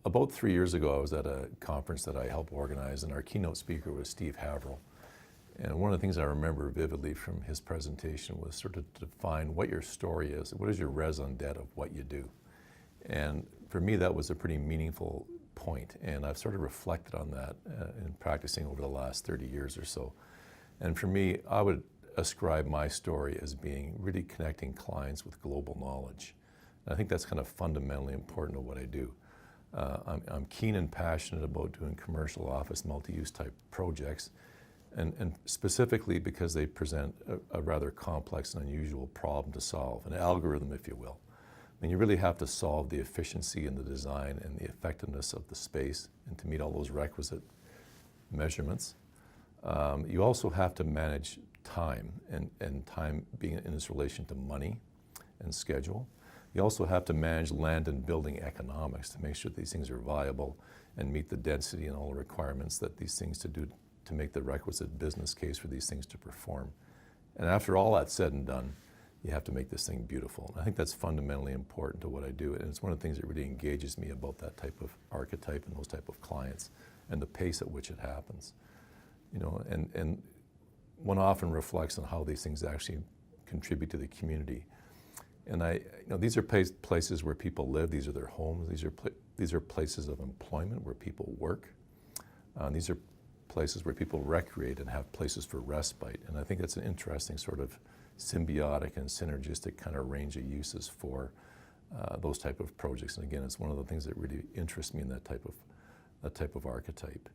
About 3 years ago, I was at a conference that I helped organize, and our keynote speaker was Steve Haverhill. And one of the things I remember vividly from his presentation was sort of to define what your story is. What is your raison d'etre of what you do? And for me, that was a pretty meaningful point, and I've sort of reflected on that in practicing over the last 30 years or so. And for me, I would ascribe my story as being really connecting clients with global knowledge. And I think that's kind of fundamentally important to what I do. I'm keen and passionate about doing commercial office multi-use type projects, and specifically because they present a rather complex and unusual problem to solve, an algorithm, if you will. I mean, you really have to solve the efficiency and the design and the effectiveness of the space, and to meet all those requisite measurements. You also have to manage time, and time being in its relation to money and schedule. You also have to manage land and building economics to make sure these things are viable and meet the density and all the requirements that these things to make the requisite business case for these things to perform. And after all that's said and done, you have to make this thing beautiful. And I think that's fundamentally important to what I do, and it's one of the things that really engages me about that type of archetype and those type of clients and the pace at which it happens. You know, and one often reflects on how these things actually contribute to the community. And these are places where people live. These are their homes. These are places of employment where people work. These are places where people recreate and have places for respite. And I think that's an interesting sort of symbiotic and synergistic kind of range of uses for those type of projects. And again, it's one of the things that really interests me in that type of archetype.